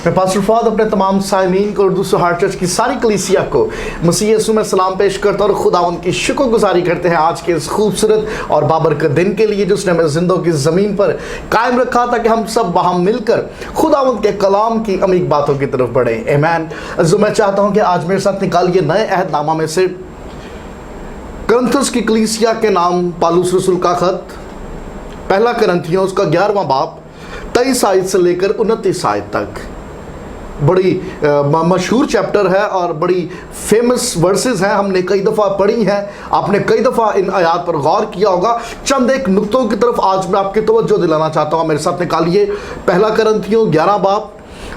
मैं पास्टर फवाद अपने तमाम साइमीन को और दूसरे हार्ट चर्च की सारी कलीसिया को मसीह यीशु में सलाम पेश करता और खुदावंद की शुक्रगुजारी करते हैं आज के इस खूबसूरत और बाबरकत दिन के लिए जिसने हमें जिंदों की ज़मीन पर कायम रखा ताकि हम सब वहाँ मिलकर खुदावंद के कलाम की अमीक बातों की तरफ बढ़े। आमीन। जो मैं चाहता हूँ कि आज मेरे साथ निकालिए नए अहदनामा में से कुरिन्थुस की कलीसिया के नाम पौलुस रसूल का खत, पहला कुरिन्थियों उसका 11वां बाब 23 आयत से लेकर 29 आयत तक। बड़ी मशहूर चैप्टर है और बड़ी फेमस वर्सेस हैं, हमने कई दफ़ा पढ़ी हैं, आपने कई दफ़ा इन आयात पर गौर किया होगा। चंद एक नुक्तों की तरफ आज मैं आपकी तवज्जो दिलाना चाहता हूँ। मेरे साथ निकालिए पहला कुरिन्थियों 11 बाब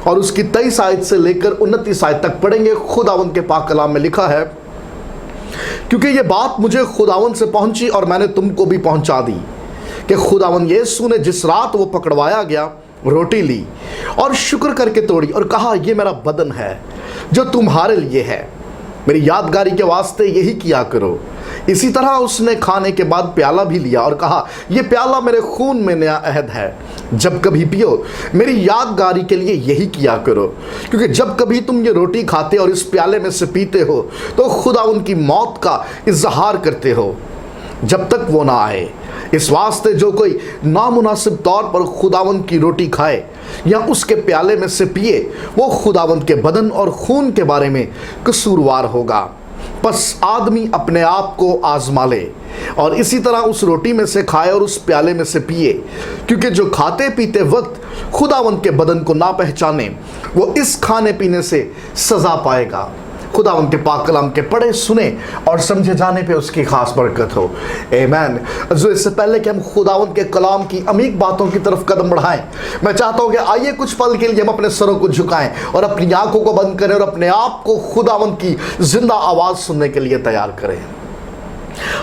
और उसकी 23 आयत से लेकर 29 आयत तक पढ़ेंगे। खुदावंद के पाक कलाम में लिखा है, क्योंकि ये बात मुझे खुदावंद से पहुंची और मैंने तुमको भी पहुंचा दी कि खुदावंद यीशु ने जिस रात वो पकड़वाया गया रोटी ली और शुक्र करके तोड़ी और कहा, ये मेरा बदन है जो तुम्हारे लिए है, मेरी यादगारी के वास्ते यही किया करो। इसी तरह उसने खाने के बाद प्याला भी लिया और कहा, यह प्याला मेरे खून में नया अहद है, जब कभी पियो मेरी यादगारी के लिए यही किया करो। क्योंकि जब कभी तुम ये रोटी खाते और इस प्याले में से पीते हो तो खुदा उनकी मौत का इजहार करते हो जब तक वो ना आए। इस वास्ते जो कोई नामुनासिब तौर पर खुदावंद की रोटी खाए या उसके प्याले में से पिए वो खुदावंद के बदन और खून के बारे में कसूरवार होगा। बस आदमी अपने आप को आजमा ले और इसी तरह उस रोटी में से खाए और उस प्याले में से पिए, क्योंकि जो खाते पीते वक्त खुदावंद के बदन को ना पहचाने वो इस खाने पीने से सजा पाएगा। खुदावंद के पाक कलाम के पढ़े सुने और समझे जाने पे उसकी खास बरकत हो। आमीन। जो इससे पहले कि हम खुदावंद के कलाम की अमीक बातों की तरफ कदम बढ़ाएं, मैं चाहता हूं कि आइए कुछ पल के लिए हम अपने सरों को झुकाएं और अपनी आंखों को बंद करें और अपने आप को खुदावंद की जिंदा आवाज सुनने के लिए तैयार करें।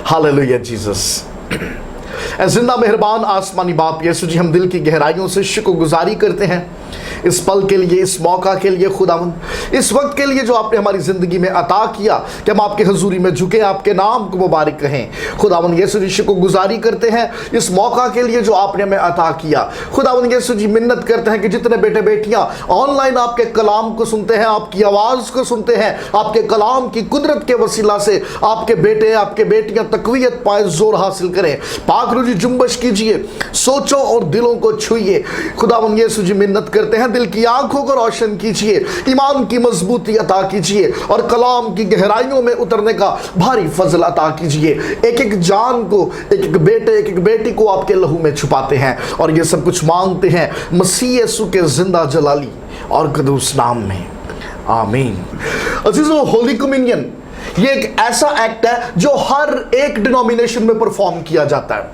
Hallelujah Jesus. जिंदा मेहरबान आसमानी बाप यीशु जी, हम दिल की गहराइयों से शुक्रगुजारी करते हैं इस पल के लिए, इस मौका के लिए खुदावंद, इस वक्त के लिए जो आपने हमारी ज़िंदगी में अता किया कि हम आपके हजूरी में झुके, आपके नाम को मुबारक कहें। खुदावंद यीशु जी शुक्रगुजारी करते हैं इस मौका के लिए जो आपने हमें अता किया। खुदावंद यीशु जी मिन्नत करते हैं कि जितने बेटे बेटियां ऑनलाइन आपके कलाम को सुनते हैं, आपकी आवाज़ को सुनते हैं, आपके कलाम की कुदरत के वसीला से आपके बेटे आपके बेटियां तकवीयत पाए, जोर हासिल करें। पाक रूह जी जुम्बश कीजिए, सोचों और दिलों को छुइए। खुदावंद यीशु जी मिन्नत करते हैं दिल की आंखों को रोशन कीजिए, ईमान की मजबूती अता कीजिए और कलाम की गहराइयों में उतरने का भारी फजल अता कीजिए। एक एक जान को, एक एक बेटे एक एक बेटी को आपके लहू में छुपाते हैं और ये सब कुछ मांगते हैं मसीह यीशु के जिंदा जलाली और कदूस नाम में, आमीन। अजीजों, होली कम्युनियन ये एक ऐसा एक्ट है जो हर एक डिनोमिनेशन में परफॉर्म किया जाता है।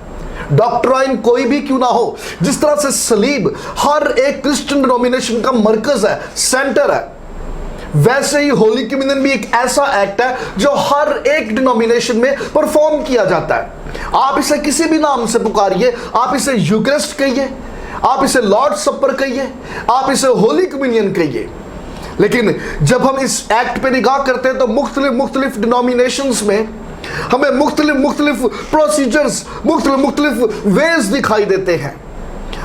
डॉक्ट्राइन कोई भी क्यों ना हो, जिस तरह से सलीब हर एक क्रिश्चियन डिनोमिनेशन का मरकज है, सेंटर है, वैसे ही होली कम्युनियन भी एक ऐसा एक्ट है जो हर एक डिनोमिनेशन में परफॉर्म किया जाता है। आप इसे किसी भी नाम से पुकारिए, आप इसे यूकरिस्ट कहिए, आप इसे लॉर्ड सपर कहिए, आप इसे होली कम्युनियन कहिए, लेकिन जब हम इस एक्ट पे निगाह करते हैं तो मुख्तलिफ डिनोमिनेशंस में हमें मुख्तलिफ प्रोसीजर्स, मुख्तलिफ वेज दिखाई देते हैं।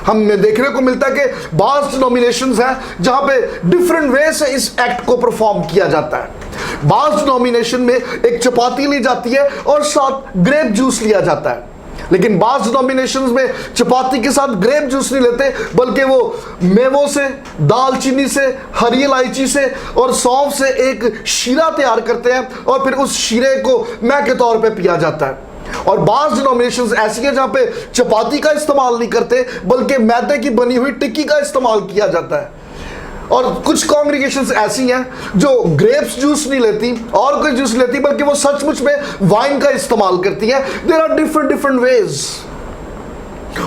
हमें देखने को मिलता है कि बाज़ डिनोमिनेशंस हैं जहां पे डिफरेंट वे से इस एक्ट को परफॉर्म किया जाता है। बाज़ डिनोमिनेशन में एक चपाती ली जाती है और साथ ग्रेप जूस लिया जाता है, लेकिन बाज़ डिनोमिनेशंस में चपाती के साथ ग्रेप जूस नहीं लेते, बल्कि वो मेवों से, दालचीनी से, हरी इलायची से और सौंफ से एक शीरा तैयार करते हैं और फिर उस शीरे को मैं के तौर पे पिया जाता है। और बाज़ डिनोमिनेशंस ऐसी है जहां पे चपाती का इस्तेमाल नहीं करते बल्कि मैदे की बनी हुई टिक्की का इस्तेमाल किया जाता है। और कुछ कॉन्ग्रीगेशंस ऐसी हैं जो ग्रेप्स जूस नहीं लेती और कोई जूस लेती, बल्कि वो सचमुच में वाइन का इस्तेमाल करती हैं। There are different ways.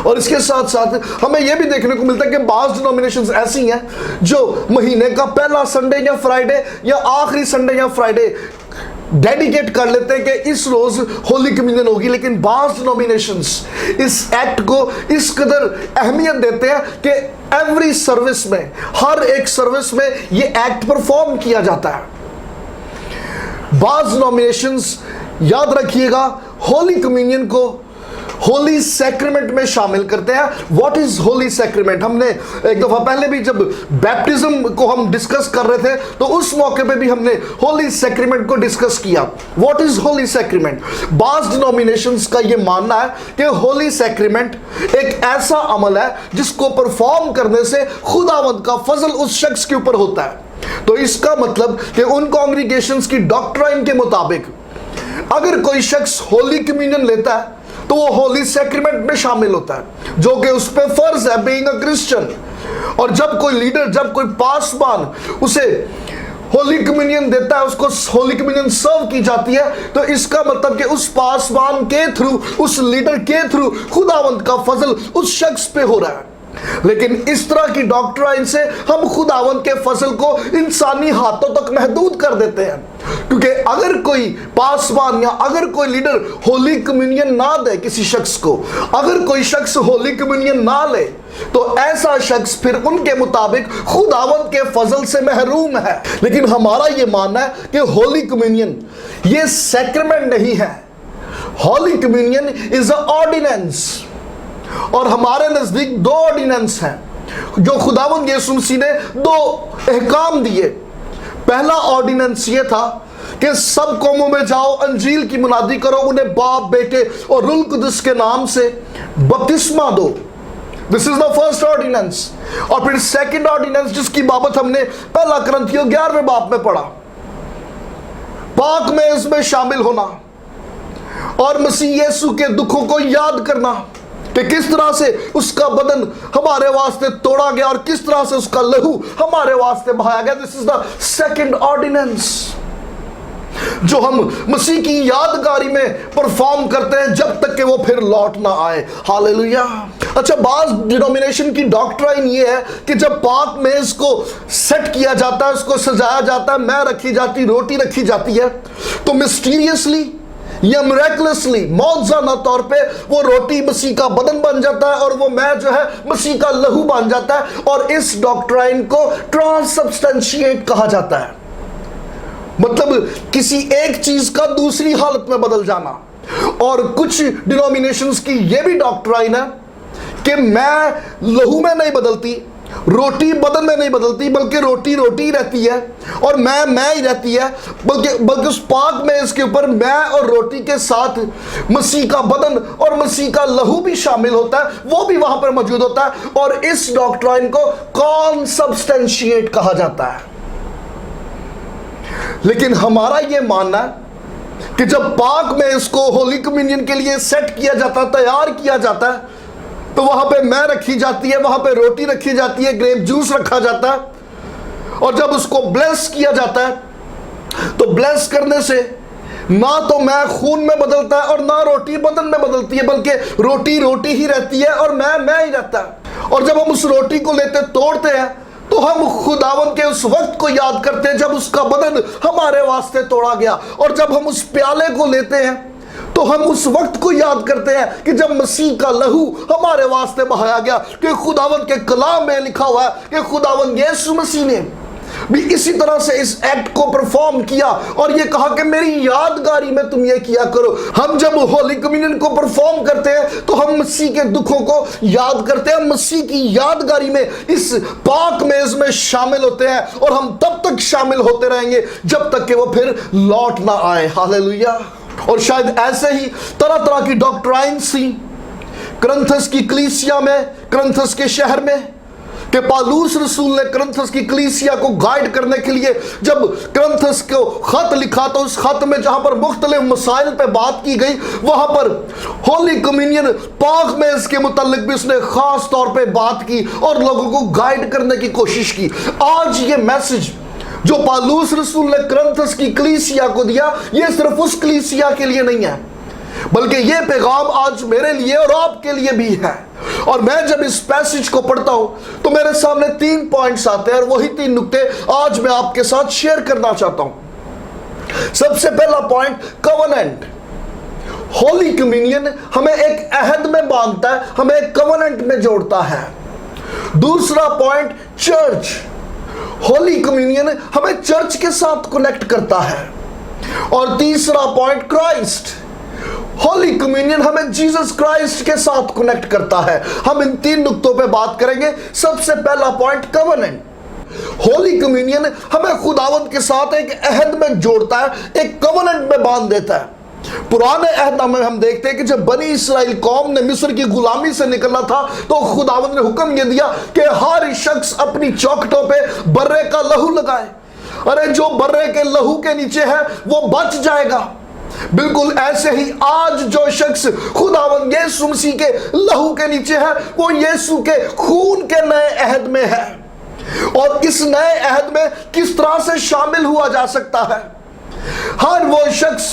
और इसके साथ साथ हमें यह भी देखने को मिलता है कि बाज़ डिनोमिनेशंस ऐसी हैं जो महीने का पहला संडे या फ्राइडे या आखिरी संडे या फ्राइडे डेडिकेट कर लेते हैं कि इस रोज होली कम्युनियन होगी, लेकिन बाज़ डिनोमिनेशंस इस एक्ट को इस कदर अहमियत देते हैं कि एवरी सर्विस में, हर एक सर्विस में ये एक्ट परफॉर्म किया जाता है। बाज़ डिनोमिनेशंस, याद रखिएगा, होली कम्युनियन को होली सैक्रेमेंट में शामिल करते हैं। What is holy sacrament? हमने एक दफा पहले भी जब बैप्टिज्म को हम डिस्कस कर रहे थे तो उस मौके पे भी हमने होली सैक्रेमेंट को डिस्कस किया। What is holy sacrament? बास डिनोमिनेशंस का यह मानना है कि होली सैक्रेमेंट एक ऐसा अमल है जिसको परफॉर्म करने से खुदावंद का फजल उस शख्स के ऊपर होता है। तो इसका मतलब कि उन कांग्रीगेशंस की डॉक्ट्राइन के मुताबिक अगर कोई शख्स होली कम्युनियन लेता है तो वो होली सैक्रेमेंट में शामिल होता है, जो कि उस पर फर्ज है बीइंग अ क्रिश्चियन। और जब कोई लीडर, जब कोई पासवान उसे होली कम्युनियन देता है, उसको होली कम्युनियन सर्व की जाती है, तो इसका मतलब कि उस पासवान के थ्रू, उस लीडर के थ्रू खुदावंद का फजल उस शख्स पे हो रहा है। लेकिन इस तरह की डॉक्ट्राइन से हम खुदावंद के फजल को इंसानी हाथों तक महदूद कर देते हैं, क्योंकि अगर कोई पासवान या अगर कोई लीडर होली कम्युनियन ना दे किसी शख्स को, अगर कोई शख्स होली कम्युनियन ना ले, तो ऐसा शख्स फिर उनके मुताबिक खुदावंद के फजल से महरूम है। लेकिन हमारा यह मानना है कि होली कम्युनियन ये सैक्रेमेंट नहीं है। Holy communion is a ordinance, और हमारे नजदीक दो ऑर्डिनेंस हैं जो खुदावंद यीशु मसीह ने दो अहकाम दिए। पहला ऑर्डिनेंस ये था कि सब कौमों में जाओ, अंजील की मुनादी करो, उन्हें बाप, बेटे और रूह कुदस के नाम से बपतिस्मा दो। This is the first ordinance. और फिर सेकंड ऑर्डिनेंस जिसकी बाबत हमने पहला करंथियों 11वें बाब में पढ़ा, पाक में इसमें शामिल होना और मसीह यीशु के दुखों को याद करना कि किस तरह से उसका बदन हमारे वास्ते तोड़ा गया और किस तरह से उसका लहू हमारे वास्ते बहाया गया। This is the second ordinance जो हम मसीह की यादगारी में परफॉर्म करते हैं जब तक कि वो फिर लौट ना आए। हालेलुया। अच्छा, बाज डिनोमिनेशन की डॉक्ट्राइन ये है कि जब पाक मेज को सेट किया जाता है, उसको सजाया जाता है, मैं रखी जाती, रोटी रखी जाती है, तो मिस्टीरियसली या मिरेकलसली, मौजूदा तौर पे वो रोटी मसीह का बदन बन जाता है और वो मैं जो है मसीह का लहू बन जाता है। और इस डॉक्ट्राइन को ट्रांससब्सटेंशिएट कहा जाता है, मतलब किसी एक चीज का दूसरी हालत में बदल जाना। और कुछ डिनोमिनेशंस की ये भी डॉक्ट्राइन है कि मैं लहू में नहीं बदलती, रोटी बदन में नहीं बदलती, बल्कि रोटी रोटी ही रहती है और मैं ही रहती है, बल्कि उस पाक में इसके ऊपर मैं और रोटी के साथ मसीह का बदन और मसीह का लहू भी शामिल होता है, वो भी वहां पर मौजूद होता है। और इस डॉक्ट्राइन को कॉन्सब्सटेंशिएट कहा जाता है। लेकिन हमारा यह मानना है कि जब पाक में इसको होली कम्युनियन के लिए सेट किया जाता है, तैयार किया जाता है, तो वहां पे मैं रखी जाती है, वहां पे रोटी रखी जाती है, ग्रेप जूस रखा जाता है। और जब उसको ब्लेस किया जाता है तो ब्लेस करने से ना तो मैं खून में बदलता है और ना रोटी बदन में बदलती है, बल्कि रोटी रोटी ही रहती है और मैं ही रहता है। और जब हम उस रोटी को लेते तोड़ते हैं तो हम खुदावंद के उस वक्त को याद करते हैं जब उसका बदन हमारे वास्ते तोड़ा गया। और जब हम उस प्याले को लेते हैं तो हम उस वक्त को याद करते हैं कि जब मसीह का लहू हमारे वास्ते बहाया गया। कि खुदावंद के कलाम में लिखा हुआ है कि खुदावंद यीशु मसीह ने भी इसी तरह से इस एक्ट को परफॉर्म किया और ये कहा कि मेरी यादगारी में तुम ये किया करो। हम जब होली कम्युनियन को परफॉर्म करते हैं तो हम मसीह के दुखों को याद करते हैं, मसीह की यादगारी में इस पाक मेज में शामिल होते हैं और हम तब तक शामिल होते रहेंगे जब तक कि वो फिर लौट ना आए। हालेलुया। और शायद ऐसे ही तरह तरह की डॉक्ट्राइन्स थी करंथस की कलीसिया में, करंथस के शहर में, कि पालूस रसूल ने करंथस की कलीसिया को गाइड करने के लिए जब करंथस को खत लिखा तो उस खत में जहां पर मुख्तलिफ मसाइल पे बात की गई, वहां पर होली कम्युनियन पाक में इसके मुताल्लिक भी उसने खास तौर पे बात की और लोगों को गाइड करने की कोशिश की। आज ये मैसेज जो पालूस रसूल ने करंथस की कलीसिया को दिया, ये सिर्फ उस कलीसिया के लिए नहीं है, बल्कि ये पैगाम आज मेरे लिए और आपके लिए भी है। और मैं जब इस पैसेज को पढ़ता हूं तो मेरे सामने 3 पॉइंट्स आते हैं और वही 3 नुक्ते आज मैं आपके साथ शेयर करना चाहता हूं। सबसे पहला पॉइंट, कवनेंट। होली कम्युनियन हमें एक अहद में बांधता है, हमें एक कवनेंट में जोड़ता है। दूसरा पॉइंट, चर्च। होली कम्युनियन हमें चर्च के साथ कनेक्ट करता है। और तीसरा पॉइंट, क्राइस्ट। होली कम्युनियन हमें जीसस क्राइस्ट के साथ कनेक्ट करता है। हम इन 3 नुक्तों पे बात करेंगे। सबसे पहला पॉइंट, कवेनेंट। होली कम्युनियन हमें खुदावंद के साथ एक अहद में जोड़ता है, एक कवेनेंट में बांध देता है। पुराने अहद में हम देखते हैं कि जब बनी इस्राएल कौम ने मिस्र की गुलामी से निकलना था तो खुदावंद ने हुक्म यह दिया कि हर शख्स अपनी चौखटों पे बर्रे का लहू लगाए। अरे जो बर्रे के लहू के नीचे है वो बच जाएगा। बिल्कुल ऐसे ही आज जो शख्स खुदावंद यीशु मसीह के लहू के नीचे है वो यीशु के खून के नए अहद में है। और इस नए अहद में किस तरह से शामिल हुआ जा सकता है? हर वो शख्स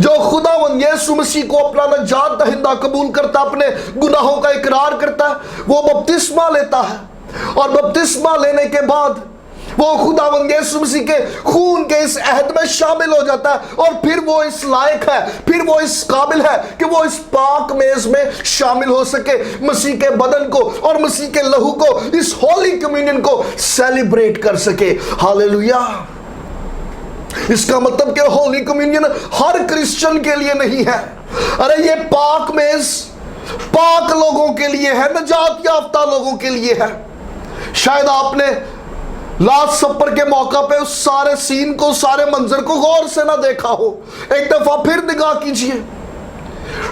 जो खुदावंद यीशु मसीह को अपना निजात दहिंदा कबूल करता, अपने गुनाहों का इकरार करता है, वो बपतिस्मा लेता है और बपतिस्मा लेने के बाद वो खुदावंद यीशु मसीह के खून के इस अहद में शामिल हो जाता है। और फिर वो इस लायक है, फिर वो इस काबिल है कि वो इस पाक मेज में शामिल हो सके, मसीह के बदन को और मसीह के लहू को, इस होली कम्युनियन को सेलिब्रेट कर सके। हालेलुया। इसका मतलब कि होली कम्युनियन हर क्रिश्चियन के लिए नहीं है। अरे ये पाक मेज पाक लोगों के लिए है, निजात याफ्ता लोगों के लिए है। शायद आपने लास्ट सपर के मौका पे उस सारे सीन को, सारे मंजर को गौर से ना देखा हो। एक दफा फिर निगाह कीजिए।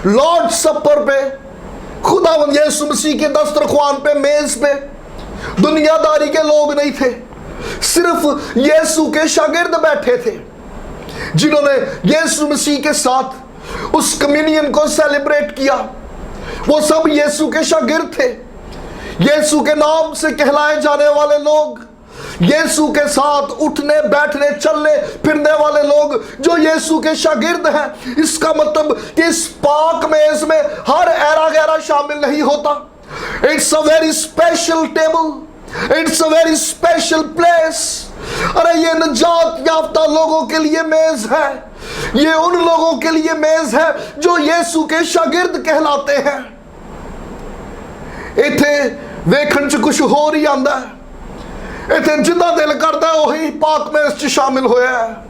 लॉर्ड सपर पे खुदावंद यीशु मसीह के दस्तरख्वान पे, मेज पे दुनियादारी के लोग नहीं थे, सिर्फ यीशु के शागिर्द बैठे थे जिन्होंने यीशु मसीह के साथ उस कम्युनियन को सेलिब्रेट किया। वो सब यीशु के शागिर्द थे, यीशु के नाम से कहलाए जाने वाले लोग, यीशु के साथ उठने बैठने चलने फिरने वाले लोग जो यीशु के शागिर्द हैं। इसका मतलब कि इस पाक मेज में हर ऐरा गैरा शामिल नहीं होता। It's a very special table, it's a very special place. अरे ये निजात याफ्ता लोगों के लिए मेज है, ये उन लोगों के लिए मेज है जो यीशु के शागिर्द कहलाते हैं। इथे वेखण च कुछ होर ही आंदा है, इथे जिन्ना दिल करता है वही पाक मेज च शामिल होया है।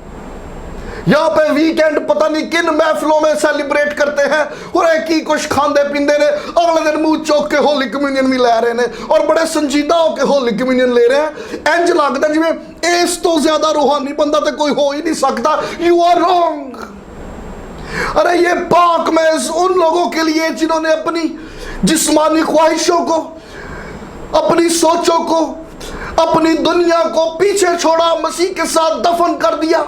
यहाँ पे वीकेंड पता नहीं किन महफिलों में सेलिब्रेट करते हैं और एक ही कुछ खांदे पींदे ने, अगले दिन मुंह चौक के होली कम्युनियन भी ले रहे हैं और बड़े संजीदा होकर होली कम्युनियन ले रहे हैं। इंज लगता जिवें इस तो ज्यादा रूहानी बंदा तो कोई हो ही नहीं सकता। You are wrong. अरे ये पाक मेज उन लोगों के लिए जिन्होंने अपनी जिस्मानी ख्वाहिशों को, अपनी सोचों को, अपनी दुनिया को पीछे छोड़ा, मसीह के साथ दफन कर दिया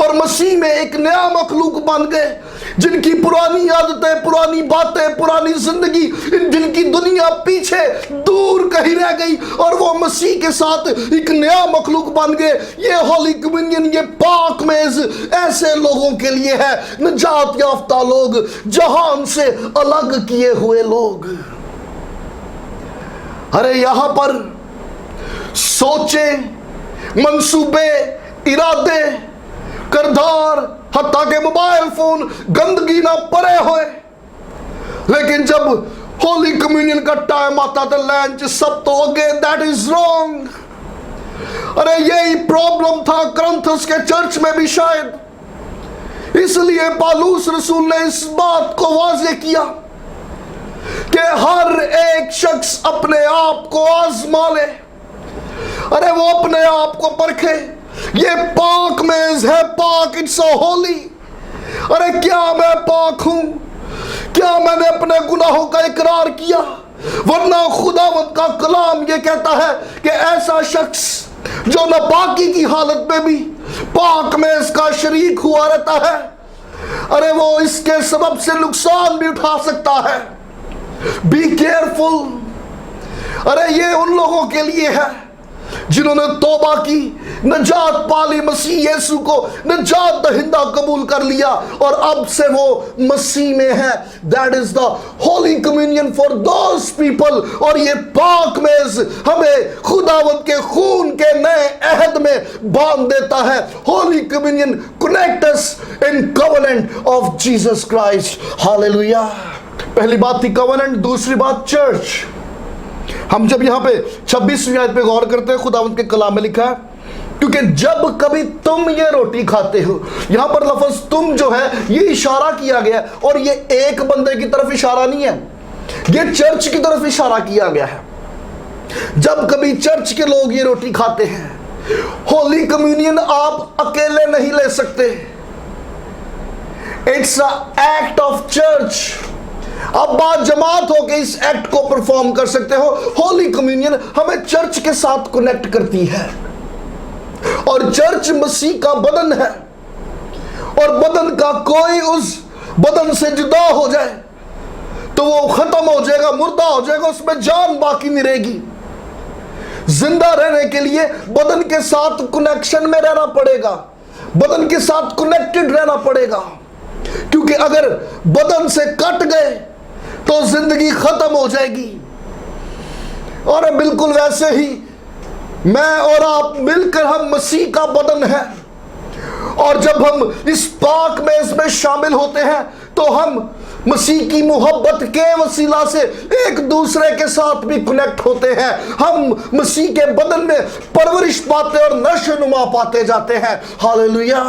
और मसीह में एक नया मखलूक बन गए, जिनकी पुरानी आदतें, पुरानी बातें, पुरानी जिंदगी, जिनकी दुनिया पीछे दूर कहीं रह गई और वो मसीह के साथ एक नया मखलूक बन गए। ये होली कम्युनियन, ये पाक मेज ऐसे लोगों के लिए है, निजात याफ्ता लोग, जहान से अलग किए हुए लोग। अरे यहां पर सोचे, मंसूबे, इरादे, करदार, हत्ता के मोबाइल फोन गंदगी ना परे होए, लेकिन जब होली कम्युनियन का टाइम आता तो लंच सब तो अगेन दैट इज रॉन्ग। अरे यही प्रॉब्लम था करंथस के चर्च में भी शायद, इसलिए पौलुस रसूल ने इस बात को वाज़ेह किया कि हर एक शख्स अपने आप को आजमा ले। अरे वो अपने आप को परखे। ये पाक मेज है, पाक, इट्स अ होली। अरे क्या मैं पाक हूं? क्या मैंने अपने गुनाहों का इकरार किया? वरना खुदावंद का कलाम ये कहता है कि ऐसा शख्स जो नापाकी की हालत में भी पाक मेज का शरीक हुआ रहता है, अरे वो इसके सबब से नुकसान भी उठा सकता है। Be careful. अरे ये उन लोगों के लिए है जिन्होंने तौबा की, निजात पाली, मसीह यीशु को निजात दहिंदा कबूल कर लिया और अब से वो मसीह में है। That is the holy communion for those people. और ये पाक मेज हमें खुदावंद के खून के नए अहद में बांध देता है। Holy communion connect us in covenant of Jesus Christ. Hallelujah. पहली बात थी कवेनेंट, दूसरी बात चर्च। हम जब यहां पे 26वीं आयत पे गौर करते हैं, खुदावंद के कलाम में लिखा है क्योंकि जब कभी तुम ये रोटी खाते हो, यहां पर लफ्ज तुम जो है ये इशारा किया गया है, और ये एक बंदे की तरफ इशारा नहीं है, ये चर्च की तरफ इशारा किया गया है। जब कभी चर्च के लोग ये रोटी खाते हैं, होली कम्युनियन आप अकेले नहीं ले सकते, it's a act of church. आप बात जमात होकर इस एक्ट को परफॉर्म कर सकते हो। होली कम्युनियन हमें चर्च के साथ कनेक्ट करती है, और चर्च मसीह का बदन है, और बदन का कोई उस बदन से जुदा हो जाए तो वो खत्म हो जाएगा, मुर्दा हो जाएगा, उसमें जान बाकी नहीं रहेगी। जिंदा रहने के लिए बदन के साथ कनेक्शन में रहना पड़ेगा, बदन के साथ कनेक्टेड रहना पड़ेगा, क्योंकि अगर बदन से कट गए तो जिंदगी खत्म हो जाएगी। और बिल्कुल वैसे ही मैं और आप मिलकर हम मसीह का बदन है, और जब हम इस पाक में इसमें शामिल होते हैं तो हम मसीह की मोहब्बत के वसीला से एक दूसरे के साथ भी कनेक्ट होते हैं। हम मसीह के बदन में परवरिश पाते और नशोनुमा पाते जाते हैं। हालेलुया।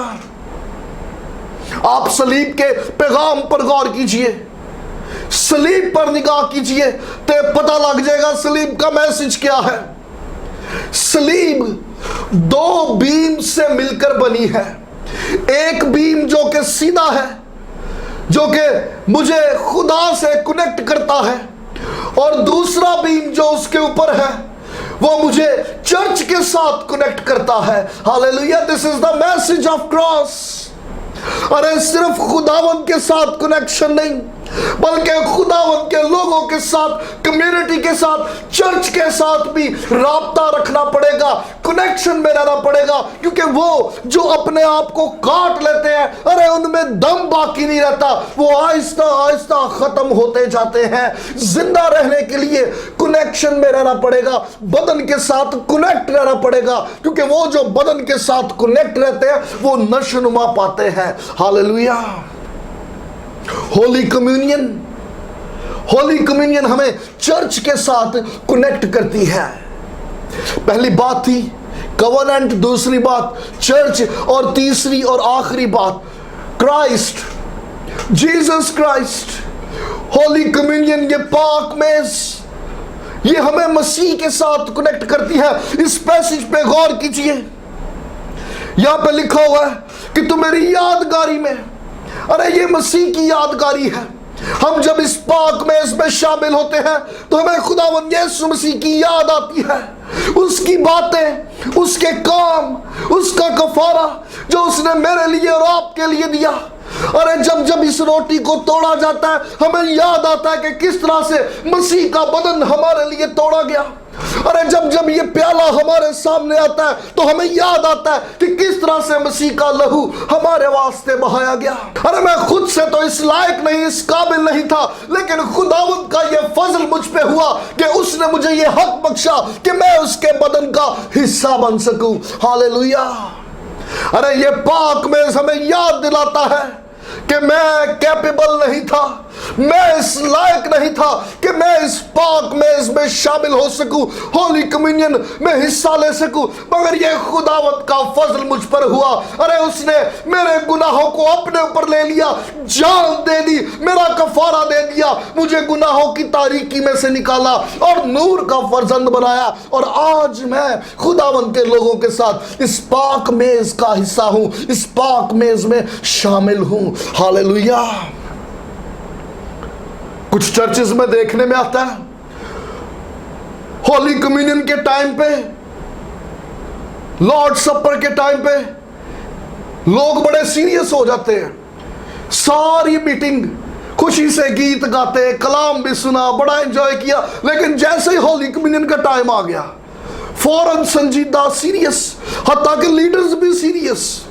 आप सलीब के पैगाम पर गौर कीजिए, सलीब पर निगाह कीजिए तो पता लग जाएगा सलीब का मैसेज क्या है। सलीब दो बीम से मिलकर बनी है, एक बीम जो कि सीधा है, जो कि मुझे खुदा से कनेक्ट करता है, और दूसरा बीम जो उसके ऊपर है वो मुझे चर्च के साथ कनेक्ट करता है। Hallelujah. This is the message of cross. अरे सिर्फ खुदावन के साथ कनेक्शन नहीं, बल्कि खुदावन के लोगों के साथ, कम्युनिटी के साथ, चर्च के साथ भी राब्ता रखना पड़ेगा, कनेक्शन में रहना पड़ेगा, क्योंकि वो जो अपने आप को काट लेते हैं, अरे उनमें दम बाकी नहीं रहता, वो आहिस्ता आहिस्ता खत्म होते जाते हैं। जिंदा रहने के लिए कनेक्शन में रहना पड़ेगा, बदन के साथ कनेक्ट रहना पड़ेगा, क्योंकि वो जो बदन के साथ कनेक्ट रहते हैं वो नशोनुमा पाते हैं। Hallelujah. Holy communion, holy communion हमें चर्च के साथ कनेक्ट करती है। पहली बात थी कवनेंट, दूसरी बात चर्च, और तीसरी और आखिरी बात Christ, Jesus Christ. Holy communion, ये पाक मेज, ये हमें मसीह के साथ कनेक्ट करती है। इस पैसेज पे गौर कीजिए, यहां पे लिखा हुआ है कि तू मेरी यादगारी में, अरे ये मसीह की यादगारी है। हम जब इस पाक में इसमें शामिल होते हैं तो हमें खुदावंद यीशु मसीह की याद आती है, उसकी बातें, उसके काम, उसका कफारा जो उसने मेरे लिए और आपके लिए दिया। अरे जब जब इस रोटी को तोड़ा जाता है हमें याद आता है कि किस तरह से मसीह का बदन हमारे लिए तोड़ा गया। अरे जब जब ये प्याला हमारे सामने आता है तो हमें याद आता है कि किस तरह से मसीह का लहू हमारे वास्ते बहाया गया। अरे मैं खुद से तो इस लायक नहीं, इस काबिल नहीं था, लेकिन खुदावंद का ये फजल मुझ पे हुआ कि उसने मुझे ये हक बख्शा कि मैं उसके बदन का हिस्सा बन सकूं। हालेलुया। अरे ये पाक में हमें याद दिलाता है कि मैं कैपेबल नहीं था, मैं इस लायक नहीं था कि मैं इस पाक मेज में शामिल हो सकूं, होली कम्युनियन में हिस्सा ले सकूं, मगर ये खुदावत का फजल मुझ पर हुआ। अरे उसने मेरे गुनाहों को अपने ऊपर ले लिया, जान दे दी, मेरा कफारा दे दिया, मुझे गुनाहों की तारीकी में से निकाला और नूर का फर्जंद बनाया, और आज मैं खुदावंत के लोगों के साथ इस पाक मेज का हिस्सा हूं, इस पाक मेज में शामिल हूं। हालेलुया। कुछ चर्चेस में देखने में आता है होली कम्युनियन के टाइम पे, लॉर्ड सपर के टाइम पे लोग बड़े सीरियस हो जाते हैं। सारी मीटिंग खुशी से गीत गाते, कलाम भी सुना, बड़ा एंजॉय किया, लेकिन जैसे ही होली कम्युनियन का टाइम आ गया फौरन संजीदा, सीरियस, हत्ता कि लीडर्स भी सीरियस।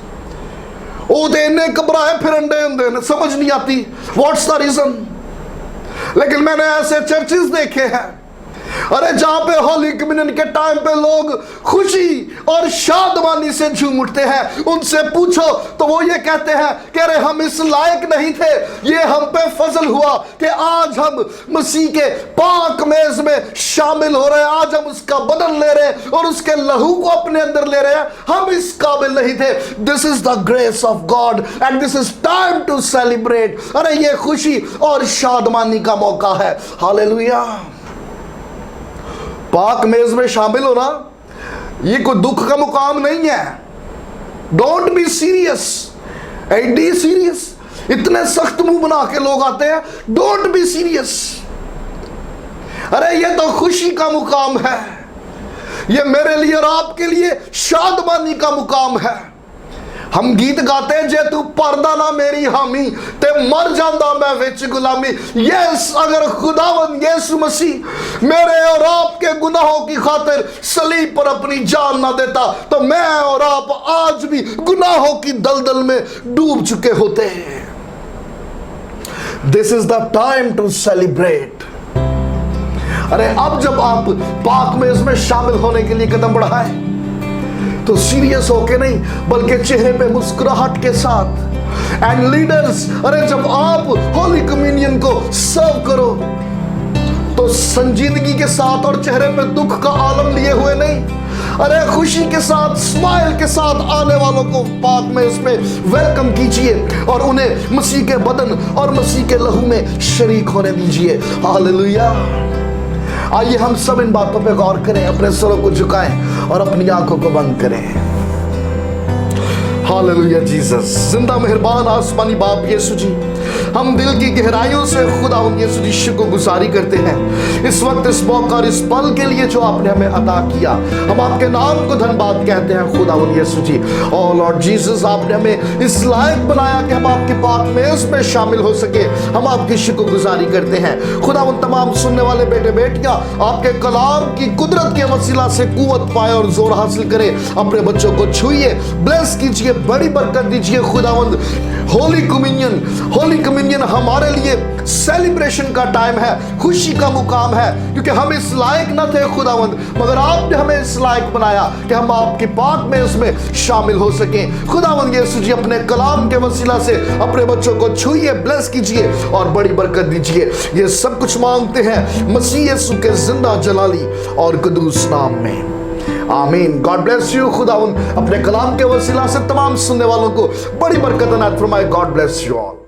ओ देने घबराए फिर अंडे समझ नहीं आती व्हाट्स द रीजन। लेकिन मैंने ऐसे चर्चेस देखे हैं, अरे जहां पे होली कम्युनियन के टाइम पे लोग खुशी और शादमानी से झूम उठते हैं, उनसे पूछो तो वो ये कहते हैं कि अरे हम इस लायक नहीं थे, ये हम पे फजल हुआ कि आज हम मसीह के पाक मेज में शामिल हो रहे हैं, आज हम उसका बदन ले रहे हैं और उसके लहू को अपने अंदर ले रहे हैं, हम इस काबिल नहीं थे। This is the grace of God and this is time to celebrate. अरे ये खुशी और शादमानी का मौका है। हालेलुया। पाक मेज में शामिल होना ये कोई दुख का मुकाम नहीं है। Don't be serious, Eddie serious. इतने सख्त मुंह बना के लोग आते हैं, डोंट बी सीरियस। अरे ये तो खुशी का मुकाम है, ये मेरे लिए और आपके लिए शादमानी का मुकाम है। हम गीत गाते हैं, जे तू पर्दा ना मेरी हामी ते मर जांदा मैं विच गुलामी। यस, अगर खुदावंद यीशु मसीह मेरे और आपके गुनाहों की खातिर सलीब पर अपनी जान ना देता तो मैं और आप आज भी गुनाहों की दलदल में डूब चुके होते हैं। This is the time to celebrate. अरे अब जब आप पाक में इसमें शामिल होने के लिए कदम बढ़ाएं तो सीरियस होके नहीं बल्कि चेहरे पे मुस्कुराहट के साथ। एंड लीडर्स, अरे जब आप होली कम्युनियन को सर्व करो तो संजीदगी के साथ और चेहरे पे दुख का आलम लिए हुए नहीं, अरे खुशी के साथ, स्माइल के साथ आने वालों को पाक में उसमें वेलकम कीजिए और उन्हें मसीह के बदन और मसीह के लहू में शरीक होने दीजिए। हालेलुया। आइए हम सब इन बातों पे गौर करें, अपने सरों को झुकाएं और अपनी आंखों को बंद करें। Hallelujah Jesus. जिंदा मेहरबान आसमानी बाप यीशु जी, हम दिल की गहराइयों से खुदावंद यीशु जी शुक्रगुजारी करते हैं इस वक्त, इस मौका और इस पल के लिए जो आपने हमें अता किया। हम आपके नाम को धन्यवाद कहते हैं खुदावंद यीशु जी। और लॉर्ड जीसस, आपने हमें इस लायक बनाया कि हम आपके पाक मेज में शामिल हो सके। हम आपकी शुक्रगुजारी करते हैं खुदावंद। तमाम सुनने वाले बेटे बेटियां आपके कलाम की कुदरत के वसीला से कुव्वत पाए और जोर हासिल करें। अपने बच्चों को छुइए, ब्लेस कीजिए, बड़ी बरकत दीजिए खुदावंद। होली कम्युनियन हमारे लिए सेलिब्रेशन का टाइम है, खुशी का मुकाम है, क्योंकि हम इस लायक न थे खुदावंद, मगर आपने हमें इस लायक बनाया कि हम आपके पाक में उसमें शामिल हो सकें। खुदावंद यीशु जी, अपने कलाम के वसीला से अपने बच्चों को छुइए, ब्लेस कीजिए और बड़ी बरकत दीजिए। ये सब कुछ मांगते हैं मसीह यीशु के जिंदा जलाली और कदूस नाम में, आमीन। God bless you. खुदावंद अपने कलाम के वसीला से तमाम सुनने वालों को बड़ी बरकत अनायत फरमाए। God bless you all.